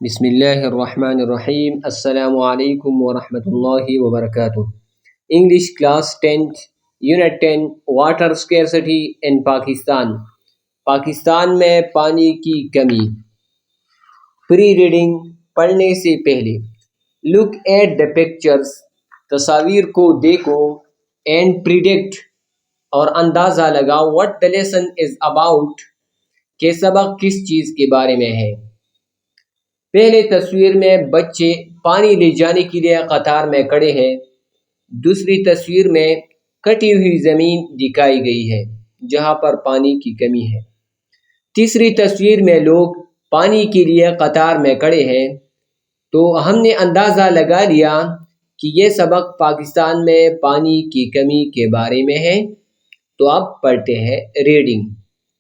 بسم اللہ الرحمن الرحیم۔ السلام علیکم ورحمۃ اللہ وبرکاتہ۔ انگلش کلاس 10 یونٹ 10 واٹر سکیرسٹی ان پاکستان۔ پاکستان میں پانی کی کمی۔ پری ریڈنگ پڑھنے سے پہلے لک ایٹ دا پکچرز، تصاویر کو دیکھو، اینڈ پریڈکٹ اور اندازہ لگاؤ what the lesson is about، کہ سبق کس چیز کے بارے میں ہے۔ پہلے تصویر میں بچے پانی لے جانے کے لیے قطار میں کھڑے ہیں۔ دوسری تصویر میں کٹی ہوئی زمین دکھائی گئی ہے جہاں پر پانی کی کمی ہے۔ تیسری تصویر میں لوگ پانی کے لیے قطار میں کھڑے ہیں۔ تو ہم نے اندازہ لگا لیا کہ یہ سبق پاکستان میں پانی کی کمی کے بارے میں ہے۔ تو اب پڑھتے ہیں ریڈنگ،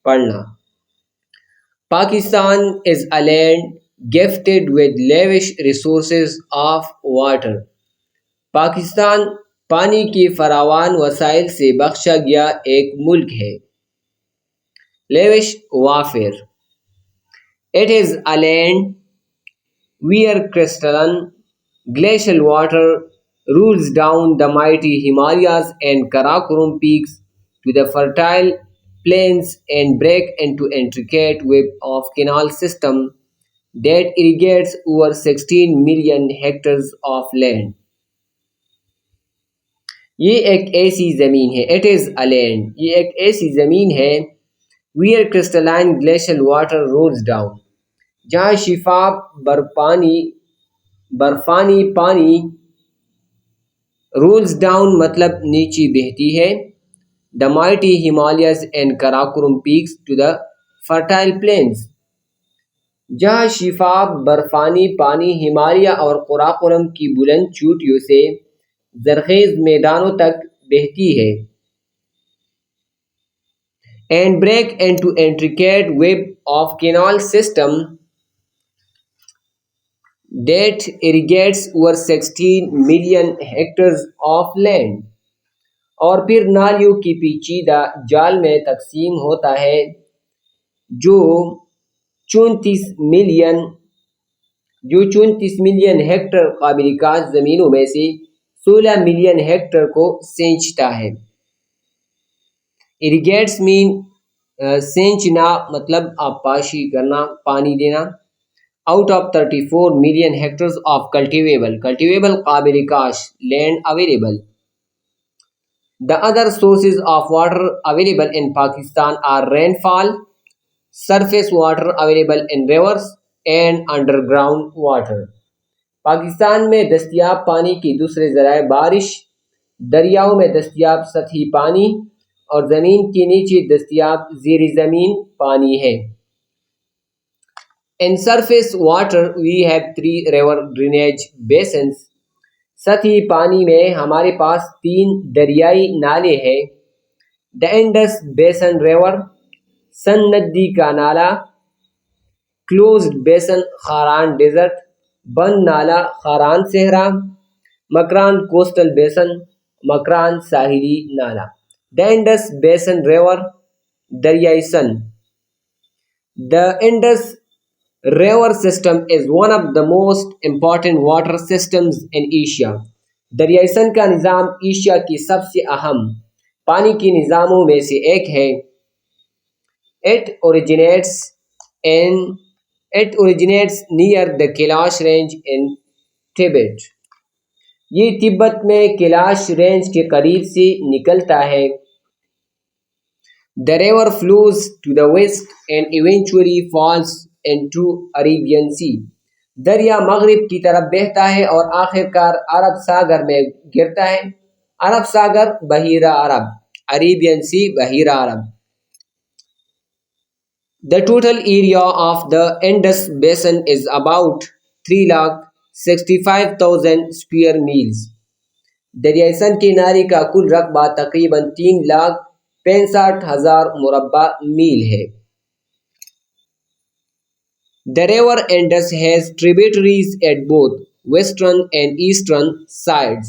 پڑھنا۔ Pakistan is a land gifted with lavish resources of water۔ Pakistan پانی کی فراوان وسائل سے بخشا گیا ایک ملک ہے۔ lavish وافر۔ It is a land where crystalline glacial water rolls down the mighty Himalayas and Karakoram peaks to the fertile plains and break into intricate web of canal system that irrigates over 16 million hectares of land۔ یہ ایک ایسی زمین ہے، it is a land، یہ ایک ایسی زمین ہے where crystalline glacial water rolls down، جہاں شفاف برفانی پانی rolls down مطلب نیچے بہتی ہے، the mighty Himalayas and Karakoram peaks to the fertile plains، جہاں شفاف برفانی پانی ہمالیہ اور قراقرم کی بلند چوٹیوں سے زرخیز میدانوں تک بہتی ہے۔ and break into intricate web of canal system that irrigates over 16 million hectares of land، اور پھر نالیوں کی پیچیدہ جال میں تقسیم ہوتا ہے جو 34 ملین ہیکٹر قابل کاشت زمینوں میں سے 16 ملین ہیکٹر کو سینچتا ہے۔ irrigates مین سینچنا مطلب آبپاشی کرنا، پانی دینا۔ out of 34 million hectares of cultivable قابل کاشت land available۔ The other sources of water available in Pakistan are rainfall, surface water available in rivers, and underground water۔ Pakistan میں دستیاب پانی کے دوسرے ذرائع بارش، دریاؤں میں دستیاب سطحی پانی، اور زمین کے نیچے دستیاب زیر زمین پانی ہے۔ In surface water we have 3 river drainage basins۔ سطحی پانی میں ہمارے پاس 3 دریائی نالے ہیں۔ The Indus Basin River، سن ندی کا نالہ، Closed Basin خاران ڈیزرٹ، بند نالہ خاران صحرا، مکران کوسٹل بیسن، مکران ساحلی نالہ۔ The Indus Basin River، دریائے سن۔ The Indus River system is one of the most important water systems in Asia۔ دریائے سن کا نظام ایشیا کی سب سے اہم پانی کے نظاموں میں سے ایک ہے۔ It originates near the Kailash Range in Tibet۔ یہ تبت میں کیلاش رینج کے قریب سے نکلتا ہے۔ The river flows to the west and eventually falls into Arabian Sea۔ دریا مغرب کی طرف بہتا ہے اور آخر کار عرب ساگر میں گرتا ہے۔ عرب ساگر بحیرہ عرب، Arabian Sea بحیرہ عرب۔ The total area of the Indus Basin is about 3,65,000 square miles۔ دریائے سن کے نالے کا کل رقبہ تقریباً 3,65,000 مربع میل ہے۔ The river Indus has tributaries at both western and eastern sides۔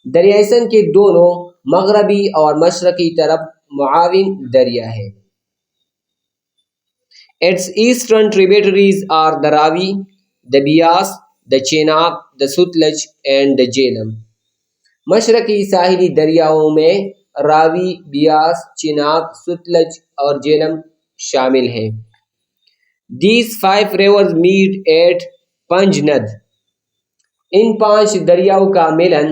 دریائے سن کے دونوں مغربی اور مشرقی طرف معاون دریا ہے۔ Its eastern tributaries are the Ravi، the Bias, the Chenab, the Sutlej and the Jhelum. مشرقی ساحلی دریاؤں میں راوی، بیاس، چناب، ستلج اور جیلم شامل ہیں۔ These five rivers meet at Panjnad. ان 5 دریاؤں کا ملن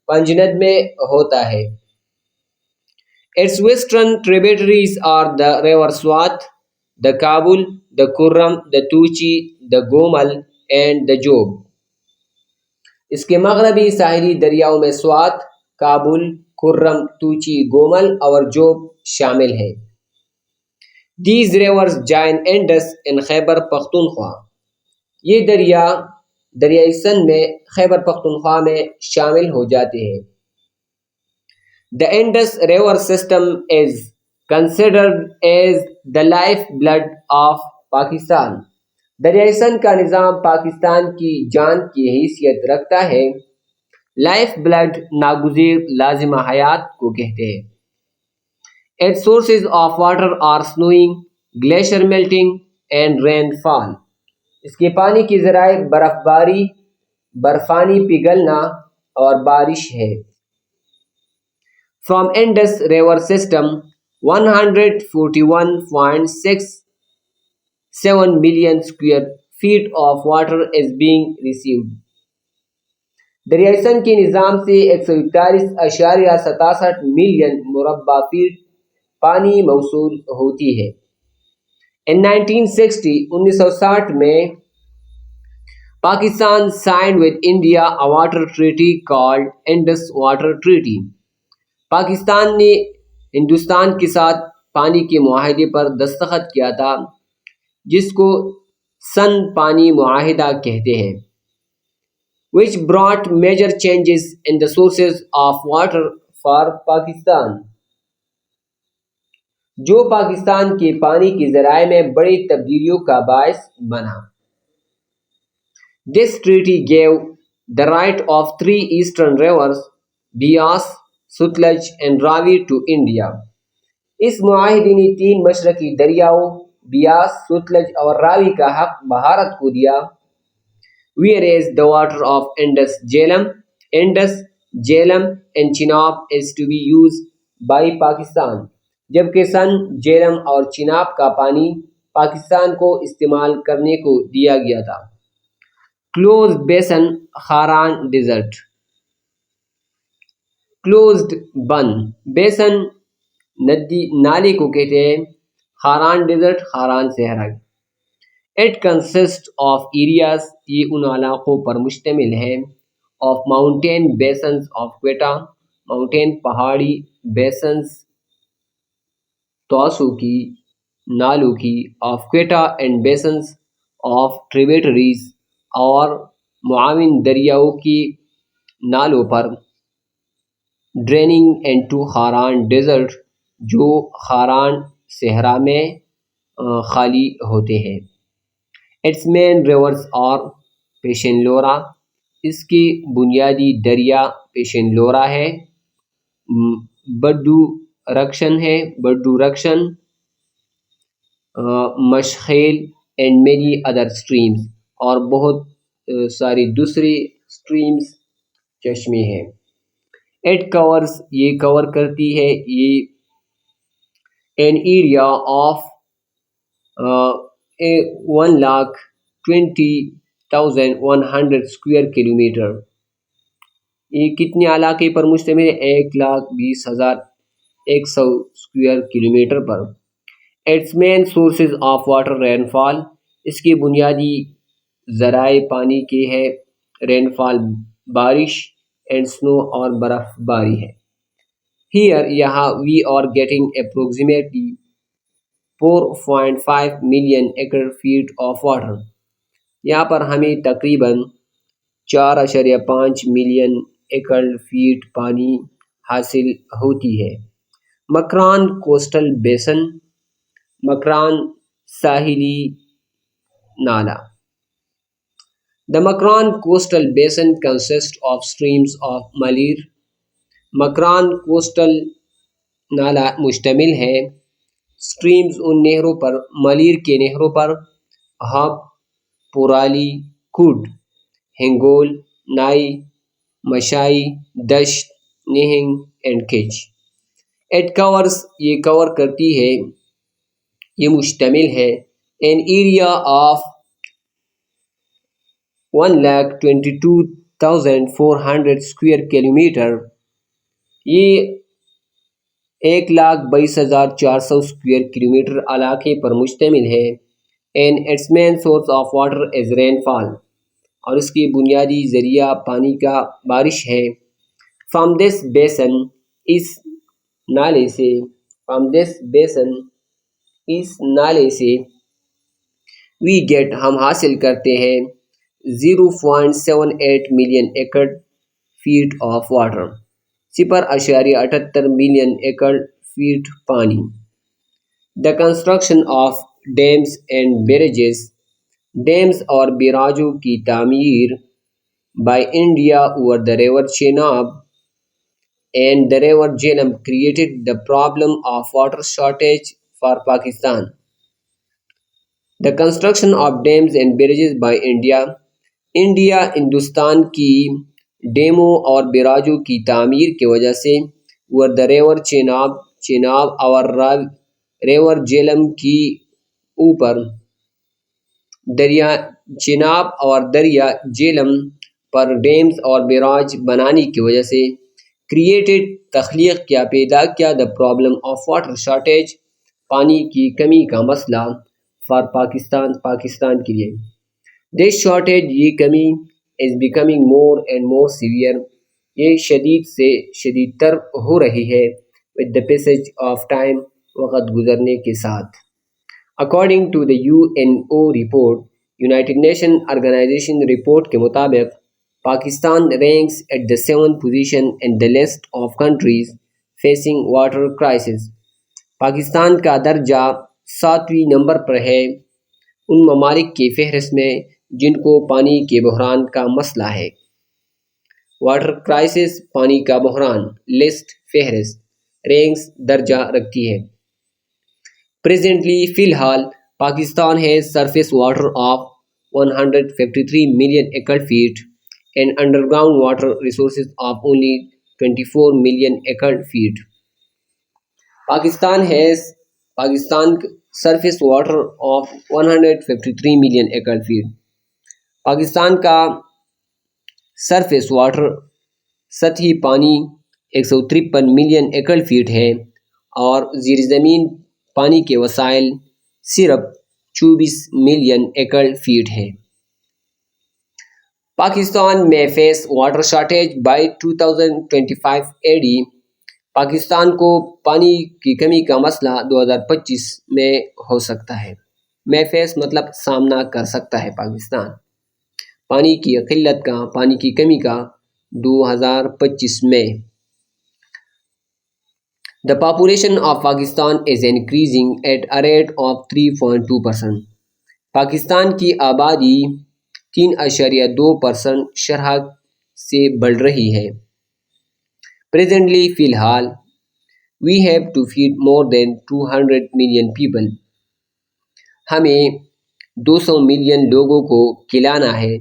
پنجند میں ہوتا ہے۔ Its western tributaries are the river Swat, the Kabul, the Kurram, the Tuchi, the Gomal and the Job۔ اس کے مغربی ساحلی دریاؤں میں سوات، کابل، کرم، توچی، گومل اور جوب شامل ہیں۔ These rivers join Indus in Khyber Pakhtunkhwa. یہ دریائے سندھ میں خیبر پختونخوا میں شامل ہو جاتے ہیں۔ The Indus river system is considered as the life blood of Pakistan۔ دریائے سندھ کا نظام پاکستان کی جان کی حیثیت رکھتا ہے۔ لائف بلڈ ناگزیر لازمہ حیات کو کہتے ہیں۔ Its sources of water are snowing, glacier melting and rainfall۔ اس کے پانی کے ذرائع برف باری، برفانی پگھلنا اور بارش ہے۔ From Indus river system 141.67 million square feet of water is being received۔ دریائے سندھ کے نظام سے 141.67 ملین مربع فیٹ پانی موصول ہوتی ہے۔ In 1960 میں Pakistan signed with India a water treaty called Indus Water Treaty۔ Pakistan نے ہندوستان کے ساتھ پانی کے معاہدے پر دستخط کیا تھا جس کو سندھ پانی معاہدہ کہتے ہیں۔ which brought major changes in the sources of water for Pakistan۔ جو پاکستان کے پانی کے ذرائع میں بڑی تبدیلیوں کا باعث بنا۔ This treaty gave the right of 3 eastern rivers, Bias, Sutlej and Ravi to India۔ اس معاہدے نے 3 مشرقی دریاؤں بیاس، ستلج اور راوی کا حق بھارت کو دیا۔ Whereas the water of Indus, Jhelum and Chenab is to be used by Pakistan۔ جبکہ سندھ، جیلم اور چناب کا پانی پاکستان کو استعمال کرنے کو دیا گیا تھا۔ Closed basin Kharan desert. Closed بند بیسن ندی نالے کو کہتے ہیں۔ خاران ڈیزرٹ خاران صحرا۔ It consists of areas، یہ ان علاقوں پر مشتمل ہے، of mountain basins of Quetta، mountain پہاڑی basins توسو کی، نالوں کی، of Quetta and basins of tributaries اور معاون دریاؤں کی نالوں پر، draining into خاران ڈیزرٹ جو خاران صحرا میں خالی ہوتے ہیں۔ Its main rivers are پیشن لورا، اس کی بنیادی دریا پیشن لورا ہے، بڈو رکشن، مشخیل اینڈ many other streams، اور بہت ساری دوسری streams چشمے ہیں۔ It covers، یہ کور کرتی ہے، یہ an area of 1,20,100 square kilometer۔ یہ کتنے علاقے پر مشتمل ہے؟ 1,20,100 square kilometre per. Its main sources of water rainfall، اس کے بنیادی ذرائع پانی کے ہے rainfall بارش and snow اور برف باری ہے۔ Here یہاں we are getting approximately 4.5 million acre feet of water۔ یہاں پر ہمیں تقریباً 4.5 ملین ایکڑ فیٹ پانی حاصل ہوتی ہے۔ مکران کوسٹل بیسن، مکران ساحلی نالا۔ The Makran coastal basin consists of streams of Malir۔ Makran coastal نالا مشتمل ہے streams ان نہروں پر، ملیر کے نہروں پر، hub, پورالی، Kud, Hengol, Nai, Mashai, Dasht, Nihing and Kech. It covers یہ کور کرتی ہے یہ مشتمل ہے an area of 122,400 square kilometer. یہ 1,22,400 اسکوائر کلومیٹر علاقے پر مشتمل ہے. and its main source of water is rainfall. اور اس کی بنیادی ذریعہ پانی کا بارش ہے. from this basin اس نالے سے we get ہم حاصل کرتے ہیں 0.78 million acre feet of water 0.78 million acre feet پانی. The construction of dams and barrages dams اور بیراجوں کی تعمیر by India over the river Chenab and the river Jhelum created the problem of water shortage for Pakistan. The construction of dams and barrages by India Hindustan کی ڈیموں اور بیراجوں کی تعمیر کی وجہ سے over the river چیناب اور river Jhelum کی اوپر دریا چیناب اور دریا جیلم پر ڈیمز اور بیراج بنانے کی وجہ سے کریٹڈ تخلیق کیا پیدا کیا the problem of water shortage پانی کی کمی کا مسئلہ for پاکستان کے لیے. This shortage یہ کمی is becoming more and more severe یہ شدید سے شدید تر ہو رہی ہے with the passage of time وقت گزرنے کے ساتھ. According to the UNO report United Nations Organization report کے مطابق Pakistan ranks at the 7th position in the list of countries facing water crisis. Pakistan کا درجہ 7ویں نمبر پر ہے ان ممالک کی فہرست میں جن کو پانی کے بحران کا مسئلہ ہے. واٹر کرائسس پانی کا بحران لسٹ فہرست رینکس درجہ رکھتی ہے. Presently فی الحال Pakistan has surface water of 153 million acre feet and underground water resources of only 24 million acre feet. Pakistan surface water of 153 million acre feet. Pakistan کا سرفیس واٹر سطحی پانی 153 ملین ایکڑ فیٹ ہے اور زیر زمین پانی کے وسائل صرف 24 ملین ایکڑ فیٹ ہے. پاکستان میں face water shortage by 2025 AD. Pakistan کو پانی کی کمی کا مسئلہ 2025 میں ہو سکتا ہے. میں فیس مطلب سامنا کر سکتا ہے پاکستان پانی کی قلت کا پانی کی کمی کا 2025 میں. The population of Pakistan is increasing at a rate of 3.2%. Pakistan کی آبادی 3.2% شرح سے بڑھ رہی ہے. Presently فی الحال we have to feed more than 200 million people. ہمیں 200 ملین لوگوں کو کھلانا ہے.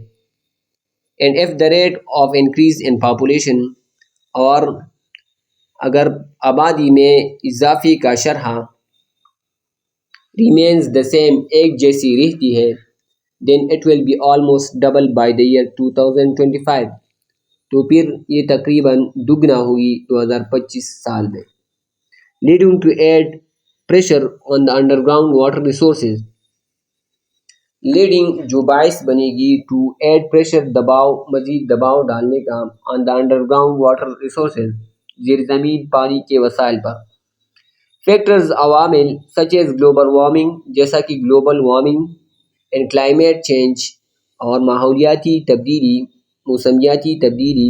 And if the rate of increase in population اور اگر آبادی میں اضافے کا شرح remains the same ایک جیسی رہتی ہے then it will be almost double by the year 2025. تو پھر یہ تقریباً دگنا ہوئی 2025 سال میں. Leading to add pressure on the underground water resources. Leading جو باعث بنے گی ٹو ایڈ پریشر مزید دباؤ ڈالنے کا on the underground water resources زیر زمین پانی کے وسائل پر. فیکٹرز عوامل سچ ایز گلوبل وارمنگ جیسا کہ global warming and climate change اور ماحولیاتی تبدیلی موسمیاتی تبدیلی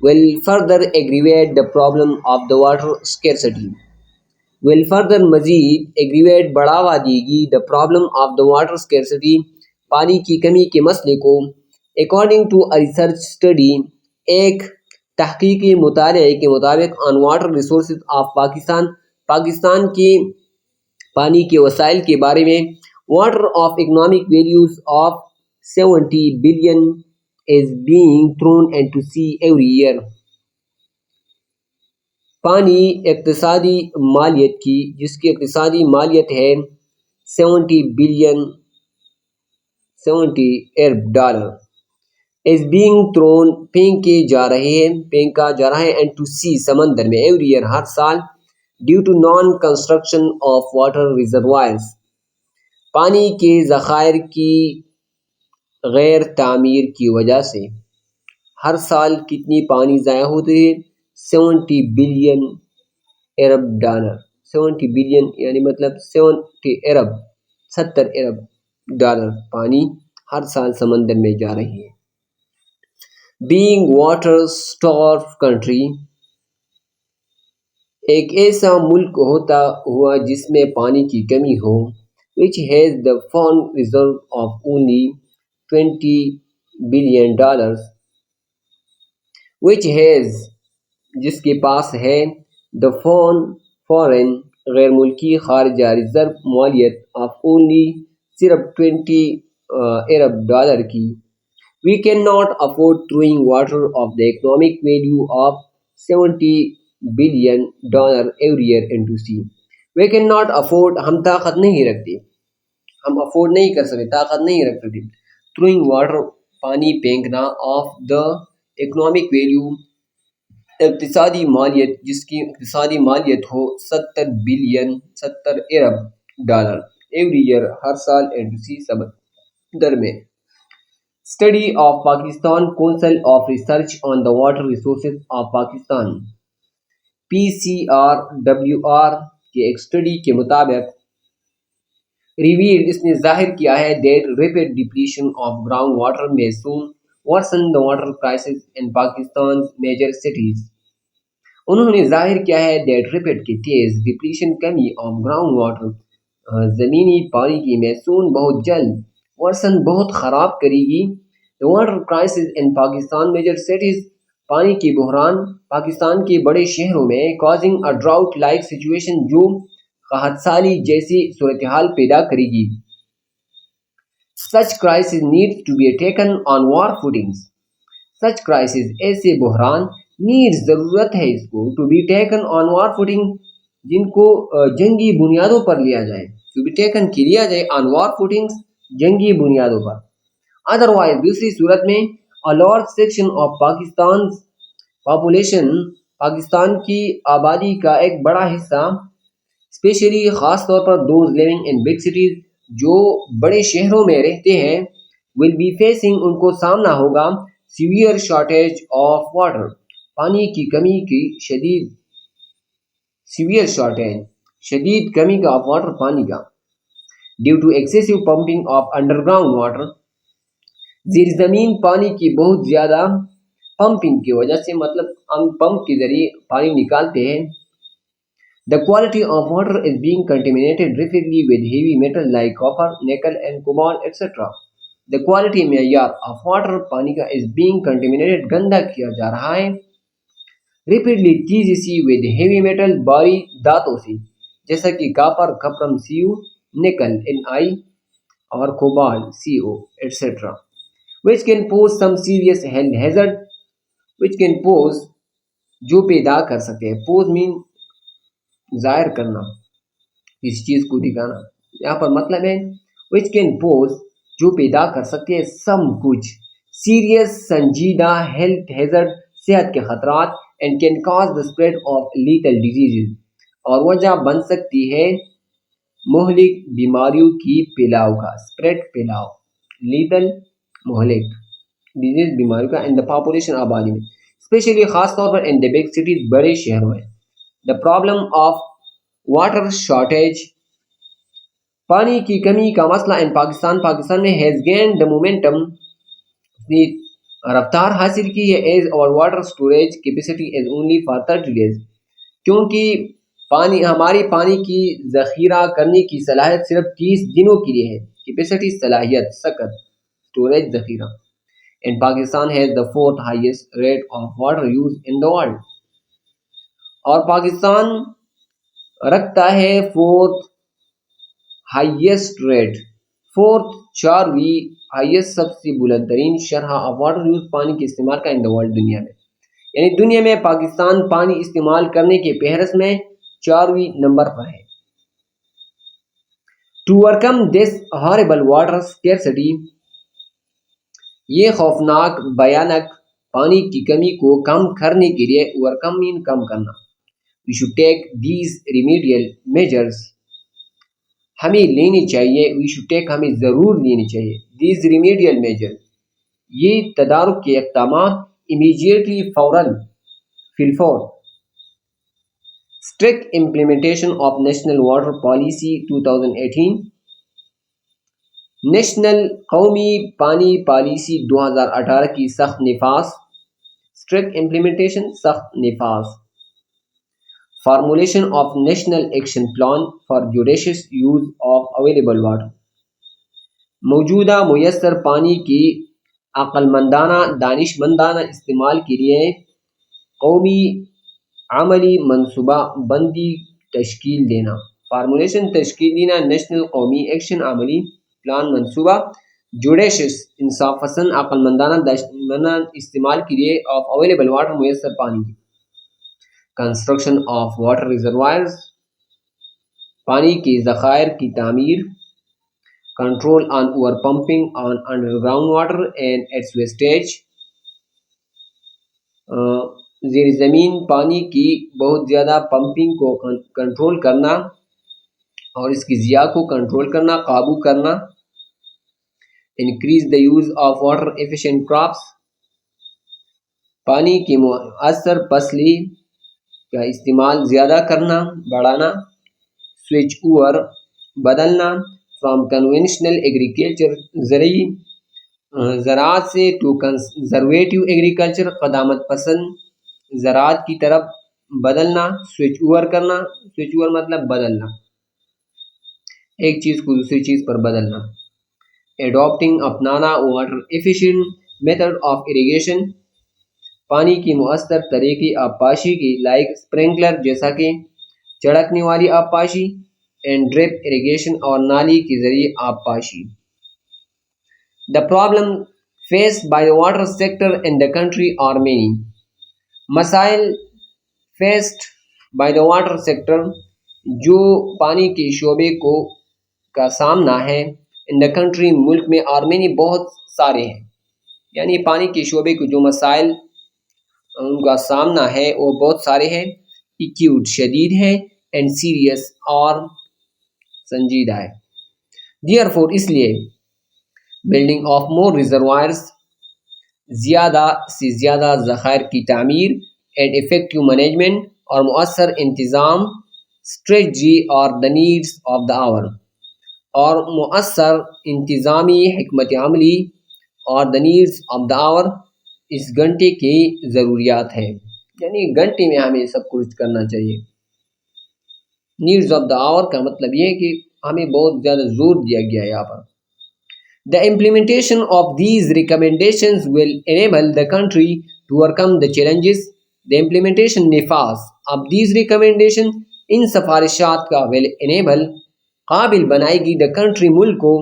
will further aggravate the problem of the water scarcity. will further مزید ایگریویٹ بڑھاوا دے گی the problem of the water scarcity پانی کی کمی کے مسئلے کو. according to a research study ایک تحقیقی مطالعے کے مطابق on water resources of Pakistan کے پانی کے وسائل کے بارے میں water of economic values of 70 billion is being thrown into sea every year. پانی اقتصادی مالیت کی جس کی اقتصادی مالیت ہے 70 billion 70 Arab dollar is being thrown پھینکا جا رہا ہے into sea سمندر میں every year ہر سال due to non construction of water reservoirs پانی کے ذخائر کی غیر تعمیر کی وجہ سے ہر سال کتنی پانی ضائع ہوتی ہے 70 بلین ارب ڈالر 70 بلین یعنی مطلب 70 ارب ڈالر پانی ہر سال سمندر میں جا رہی ہے. بینگ واٹر starved کنٹری ایک ایسا ملک ہوتا ہوا جس میں پانی کی کمی ہو which has the fund reserve of only 20 billion dollars which has جس کے پاس ہے the foreign غیر ملکی خارجہ ریزرو مالیت of only صرف 20 ارب ڈالر کی. We cannot afford throwing water of the economic value of 70 billion dollar every year into sea. We cannot afford ہم طاقت نہیں رکھتے ہم افورڈ نہیں کر سکتے طاقت نہیں رکھ سکتے throwing water پانی پھینکنا of the economic value اقتصادی مالیت جس کی اقتصادی مالیت ہو 70 ارب ڈالر ایوری ایئر ہر سال into سمندر میں. Study of Pakistan council of research on the water resources of Pakistan PCRWR کے ایک اسٹڈی کے مطابق ریویلڈ اس نے ظاہر کیا ہے that rapid depletion of ground water may soon worsen the water crisis in Pakistan's major cities. انہوں نے ظاہر کیا ہے that rapid کی تیز ڈپلیشن کمی of ground water زمینی پانی کی محسون بہت جلد worsen بہت خراب کرے گی the water crisis in Pakistan major cities پانی کی بحران پاکستان کے بڑے شہروں میں causing a drought like situation جو قحط سالی جیسی صورتحال پیدا کرے گی. Such crisis needs to be taken on war footings. Such crisis ایسے بحران needs ضرورت ہے اس کو to be taken on war footing جن کو جنگی بنیادوں پر لیا جائے to be taken کی لیا جائے on war footings جنگی بنیادوں پر. Otherwise دوسری صورت میں a large section of Pakistan's population Pakistan کی آبادی کا ایک بڑا حصہ اسپیشلی خاص طور پر those living in big cities جو بڑے شہروں میں رہتے ہیں will be facing ان کو سامنا ہوگا severe shortage of water پانی کی کمی کی severe shortage شدید کمی کا of water پانی کا due to excessive pumping of underground water زیر زمین پانی کی بہت زیادہ پمپنگ کی وجہ سے مطلب ہم پمپ کے ذریعے پانی نکالتے ہیں. The quality of water is being contaminated rapidly with heavy metal like copper, nickel and cobalt etc. The quality معیار of water پانی کا is being contaminated گندا کیا جا رہا ہے rapidly تیزی سی with heavy metal بھاری دھاتوں سے جیسا کہ کاپر کپرم Cu, نکل Ni اور cobalt Co etc. which can pose some serious health hazard which can pose جو پیدا کر سکتے ہیں pose mean ظاہر کرنا اس چیز کو دکھانا یہاں پر مطلب ہے which can pose جو پیدا کر سکتے ہیں some کچھ serious سنجیدہ health hazard صحت کے خطرات and can cause the spread of lethal diseases اور وجہ بن سکتی ہے مہلک بیماریوں کی پھیلاؤ کا spread پھیلاؤ lethal مہلک disease بیماریوں کا in the population آبادی میں اسپیشلی خاص طور پر in the big cities بڑے شہروں میں. The problem of water shortage پانی کی کمی کا مسئلہ in پاکستان میں has gained the momentum نے رفتار حاصل کی ہے as our water storage capacity is only for 30 days کیونکہ ہماری پانی کی ذخیرہ کرنے کی صلاحیت صرف 30 دنوں کے لیے ہے capacity صلاحیت سکت storage ذخیرہ and Pakistan has the 4th highest rate of water use in the world اور پاکستان رکھتا ہے 4th highest rate 4th 4ویں ہائیسٹ سب سے بلند ترین شرح آف واٹر یوز پانی کے استعمال کا ان دا ورلڈ دنیا میں، یعنی دنیا میں پاکستان پانی استعمال کرنے کے فہرست میں 4ویں نمبر پر ہے۔ To overcome this horrible water scarcity, یہ خوفناک بھیانک پانی کی کمی کو کم کرنے کے لیے، اوورکم مین کم کرنا، we should take these remedial measures, ہمیں لینی چاہیے، وی شوڈ ٹیک ہمیں ضرور لینی چاہیے، دیز ریمیڈیل میجر، یہ تدارک کے اقدامات، امیجیٹلی فوراً، فی الفور، strict implementation of national water policy 2018، national قومی پانی پالیسی 2018 کی سخت نفاذ، اسٹرکٹ امپلیمنٹیشن، سخت نفاذ، formulation of national action plan for judicious use of available water, موجودہ میسر پانی کی عقل مندانہ دانش مندانہ استعمال کے لیے قومی عملی منصوبہ بندی تشکیل دینا، فارمولیشن تشکیل دینا، نیشنل قومی ایکشن عملی پلان منصوبہ، جوڈیشس انصاف پسند عقل مندانہ استعمال کے لیے آف اویلیبل واٹر میسر پانی کی، کنسٹرکشن آف واٹر ریزروائرز، پانی کے ذخائر کی تعمیر، control on over pumping on underground water and its wastage, زیر زمین پانی کی بہت زیادہ پمپنگ کو کنٹرول کرنا اور اس کی ضیاع کو کنٹرول کرنا، قابو کرنا، increase the use of water efficient crops, پانی کی مؤثر فصلی کا استعمال زیادہ کرنا، بڑھانا، سوئچ اوور، بدلنا، فرام کنونشنل ایگریکلچر، زرعی زراعت سے ٹو کنزرویٹو ایگریکلچر، قدامت پسند زراعت کی طرف بدلنا، سوئچ اوور کرنا، سوئچ اوور مطلب بدلنا، ایک چیز کو دوسری چیز پر بدلنا، ایڈاپٹنگ اپنانا water efficient method of irrigation, پانی کی مؤثر طریقے آبپاشی کی، لائک اسپرنکلر جیسا کہ چڑکنے والی آبپاشی، اینڈ ڈرپ اریگیشن اور نالی کے ذریعے آبپاشی۔ The problem faced by the water sector in the country are many. مسائل faced by the water sector جو پانی کے شعبے کو کا سامنا ہے in the country ملک میں are many بہت سارے ہیں، یعنی پانی کے شعبے کو جو مسائل ان کا سامنا ہے وہ بہت سارے ہیں، acute شدید ہے and serious اور سنجیدہ ہے۔ Therefore اس لیے بلڈنگ آف مور ریزروائرز، زیادہ سے زیادہ ذخائر کی تعمیر، اینڈ افیکٹو مینجمنٹ اور مؤثر انتظام، اسٹریٹجی اور دا نیڈس آف دا آور اور مؤثر انتظامی حکمت عملی اور دا نیڈس آف دا آور، اس گھنٹے کی ضروریات ہے، یعنی گھنٹے میں ہمیں سب کچھ کرنا چاہیے۔ نیڈس آف دا آور کا مطلب یہ ہے کہ ہمیں بہت زیادہ زور دیا گیا ہے یہاں پر۔ The implementation of these recommendations will enable the country to overcome the challenges. The implementation نفاذ of these recommendations ان سفارشات کا will enable قابل بنائے گی the country ملک کو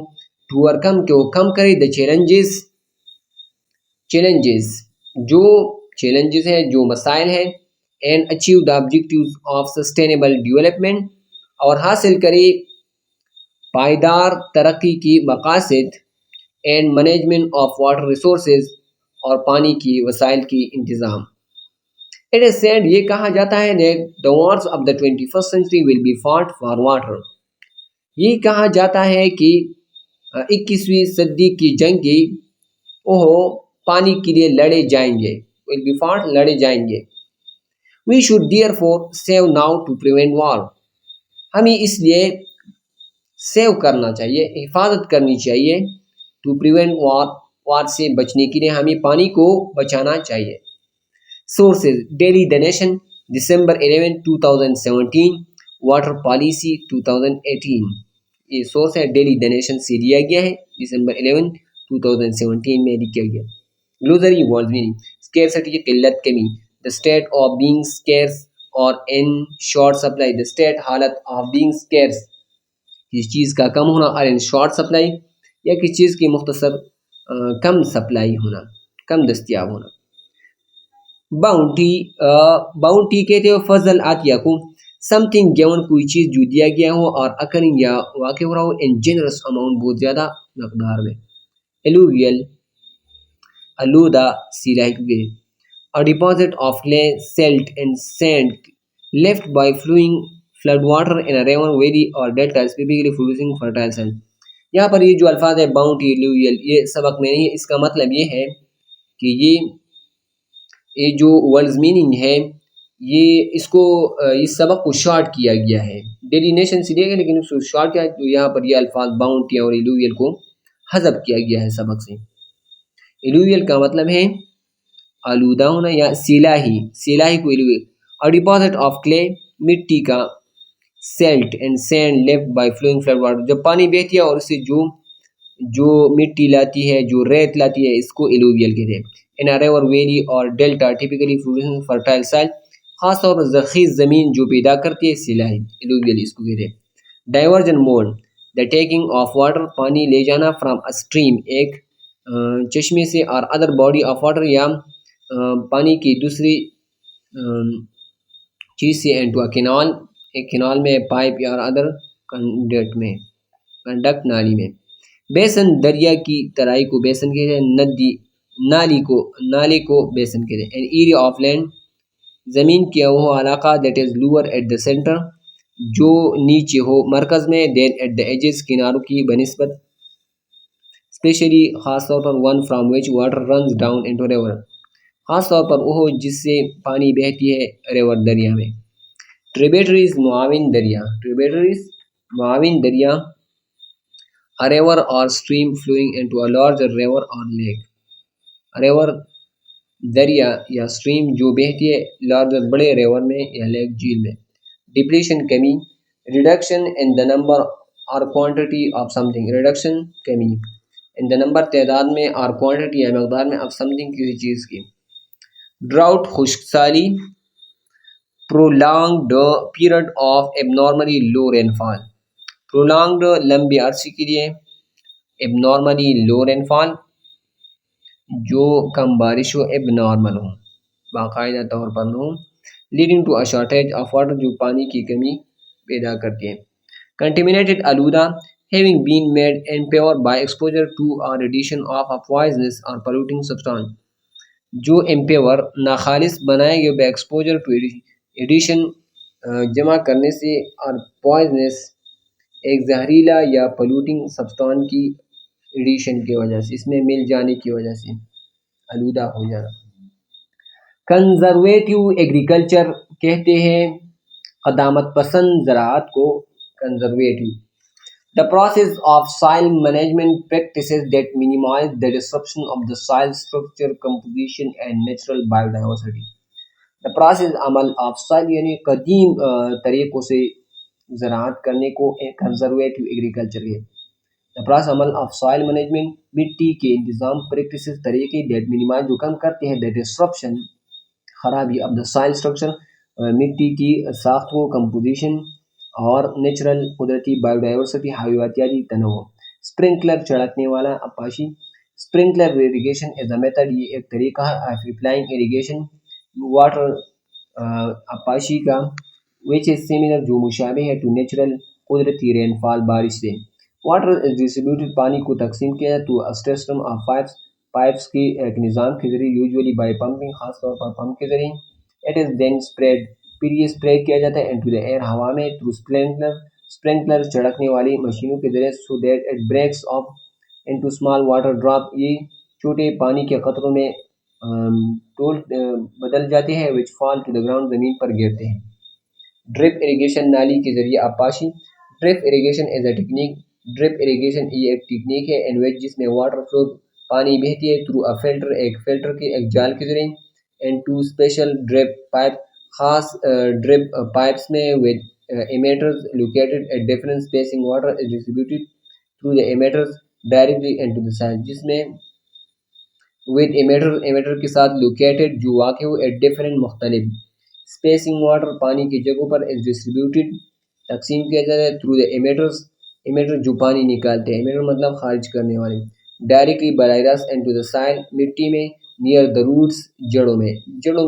to overcome کہ وہ کم کرے the challenges جو challenges ہیں، جو مسائل ہیں، and achieve the objectives of sustainable development اور حاصل کرے پائیدار ترقی کی مقاصد، and management of water resources اور پانی کی وسائل کی انتظام۔ اٹ از سیڈ یہ کہا جاتا ہے that the wars of the 21st century will be fought for water، یہ کہا جاتا ہے کہ 21ویں صدی کی جنگیں پانی کے لیے لڑے جائیں گے، will be fought لڑے جائیں گے۔ we should therefore save now to prevent war، ہمیں اس لیے سیو کرنا چاہیے، حفاظت کرنی چاہیے، ٹو پریونٹ وار سے بچنے کے لیے ہمیں پانی کو بچانا چاہیے۔ Sources daily the nation December 11 2017 water policy 2018، یہ سورس ہے ڈیلی دا نیشن سے لیا گیا ہے، دسمبر 11 2017 میں لکھا گیا۔ گلوزری ورڈز میننگ، اسکیرسٹی کی قلت کمی، دا اسٹیٹ آف بینگ اسکیرس اور in short supply, the state حالت آف بینگ اسکیرس کسی چیز کا کم ہونا، اور ان شارٹ سپلائی یا کسی چیز کی مختصر کم سپلائی ہونا، کم دستیاب ہونا۔ باؤنٹی، باؤنٹی کہتے ہو فضل عطیہ کو، سم تھنگ گیون کوئی چیز جو دیا گیا ہو اور اکرنگ یا واقع ہو رہا ہو ان جنرس اماؤنٹ بہت زیادہ مقدار میں۔ ایلوویل، آلودہ سیلائی کو کہتے ہیں۔ A deposit of clay, silt and sand left by flowing flood water in a river, valley or delta is typically producing fertile soil۔ یہاں پر یہ جو الفاظ ہے باؤنٹی، ایلوویل، یہ سبق میں نہیں ہے، اس کا مطلب یہ ہے کہ یہ جو ورڈز میننگ ہے یہ اس کو اس سبق کو شارٹ کیا گیا ہے، ڈیلینےشن سے دیا گیا لیکن اس کو شارٹ کیا، تو یہاں پر یہ الفاظ باؤنٹی اور ایلوویل کو حذف کیا گیا ہے سبق سے۔ ایلوویل کا مطلب ہے آلودہ ہونا یا سیلاہی، سیلاہی کو ایلوویل۔ اور ڈپازٹ آف کلے، مٹی کا، silt and sand left by flowing flood water, جب پانی بہتی ہے اور اس سے جو مٹی لاتی ہے، جو ریت لاتی ہے، اس کو ایلوویل کہتے ہیں۔ ان ریور، ویلی اور ڈیلٹا ٹیپیکلی پروڈیوسنگ فرٹائل سائل، خاص طور پر زرخیز زمین جو پیدا کرتی ہے، سیلاہی، ایلوویل اس کو کہتے ہیں۔ Diversion mode, the taking of water, پانی لے جانا، فرام اسٹریم، ایک چشمے سے، اور ادر باڈی آف واٹر، یا پانی کی دوسری چیز سے، انٹو اے کینال، ایک کینال میں، پائپ یا ادر کنڈکٹ میں، کنڈکٹ نالی میں۔ بیسن، دریا کی ترائی کو بیسن کہتے ہیں، ندی، نالے کو بیسن کہتے ہیں۔ این ایریا آف لینڈ، زمین کیا وہ علاقہ، that is lower at the centre, جو نیچے ہو مرکز میں، دین ایٹ دا ایجز، کناروں کی بنسبت، اسپیشلی خاص طور پر، one from which water runs down into river, خاص طور پر وہ جس سے پانی بہتی ہے ریور، دریا میں۔ ٹریبیٹریز، معاون دریا، ٹریبیٹریز معاون دریا، a river or stream flowing into a larger river or lake، river دریا یا اسٹریم جو بہتی ہے لارجر بڑے ریور میں یا لیک جھیل میں۔ ڈپلیشن، کمی، ریڈکشن ان دا نمبر اور quantity of some thing, reduction کمی، ان دا نمبر تعداد میں، اور کوانٹٹی یا مقدار میں، آف سم تھنگ کسی چیز کی۔ ڈراؤٹ، خشک سالی، prolonged period of abnormally low rainfall، prolonged لمبے عرصے کے لیے، abnormally low rainfall جو کم بارش ہو، abnormal ہو، باقاعدہ طور پر نہ ہو، leading to a shortage of water جو پانی کی کمی پیدا کرتی ہے۔ contaminated، آلودہ، having been made impure by exposure to or radiation of a poisonous or polluting substance، جو امپیور ناخالص بنائے گئے بے ایکسپوجر ٹو ایڈیشن، جمع کرنے سے، اور پوائزنس ایک زہریلا یا پولوٹنگ سبسٹان کی ایڈیشن کی وجہ سے، اس میں مل جانے کی وجہ سے آلودہ ہو جانا۔ کنزرویٹیو ایگریکلچر کہتے ہیں قدامت پسند زراعت کو، conservative. The process of soil management practices that minimize the disruption of the soil structure, composition and natural biodiversity۔ The process، عمل، of soil یعنی قدیم طریقوں سے زراعت کرنے کو کنزرویٹیو ایگریکلچر ہے۔ The process، عمل، of soil management، مٹی کے انتظام، practices، طریقے، that minimize جو کم کرتے ہیں the disruption، خرابی، of the soil structure، مٹی کی ساخت کو، composition اور نیچرل قدرتی، بایو ڈائیورسٹی حیاتیاتی تنوع۔ اسپرنکلر، چھڑکنے والا، اپاشی۔ Sprinkler irrigation is a method, یہ ایک طریقہ ہے آف اپلائنگ اریگیشن واٹر، اپاشی کا، وچ از سیملر جو مشابہ ہے، ٹو نیچرل قدرتی رین فال، بارش سے۔ واٹر از ڈسٹریبیوٹیڈ، پانی کو تقسیم کیا جاتا ہے، to a system of pipes, pipes کی ایک نظام کے ذریعے، یوزولی بائی پمپنگ، خاص طور پر پمپ کے ذریعے۔ اٹ از دین اسپریڈ، پھر یہ اسپرے کیا جاتا ہے انٹو دی ایئر، ہوا میں، تھرو اسپرنکلر، اسپرنکلر چھڑکنے والی مشینوں کے ذریعے، so that it breaks off into small water drop, یہ چھوٹے پانی کے قطروں میں بدل جاتے ہیں، وچ فال ٹو دی گراؤنڈ، زمین پر گرتے ہیں۔ ڈرپ اریگیشن، نالی کے ذریعے آبپاشی۔ Drip irrigation is a technique, drip irrigation یہ ایک ٹیکنیک ہے، ان وچ جس میں واٹر فلو، پانی بہتی ہے، تھرو اے فلٹر، ایک فلٹر کے، ایک جال کے ذریعے، and to special drip pipe, خاص ڈرپ پائپس میں، with emitters located at different spacing, water is distributed through the emitters directly into the soil, جس میں ود ایمیٹر کے ساتھ لوکیٹڈ جو واقع ہو ایٹ ڈفرنٹ مختلف اسپیسنگ، واٹر پانی کی جگہوں پر از ڈسٹریبیوٹیڈ تقسیم کیا جاتا ہے تھرو دی ایمیٹرز، ایمیٹر جو پانی نکالتے ہیں، ایمیٹر مطلب خارج کرنے والے، ڈائریکٹلی براہ راست اینٹو دا سائل، مٹی میں، نیئر دا روٹس، جڑوں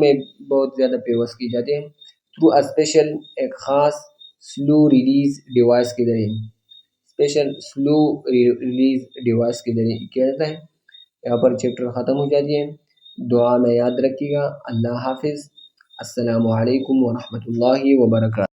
میں بہت زیادہ پیوست کی جاتے ہیں، تھرو اسپیشل ایک خاص سلو ریلیز ڈیوائس کے ذریعے، اسپیشل سلو ریلیز ڈیوائس کے ذریعے کیا جاتا ہے۔ یہاں پر چیپٹر ختم ہو جاتی ہے، دعا میں یاد رکھیے گا۔ اللہ حافظ، السلام علیکم ورحمۃ اللہ وبرکاتہ۔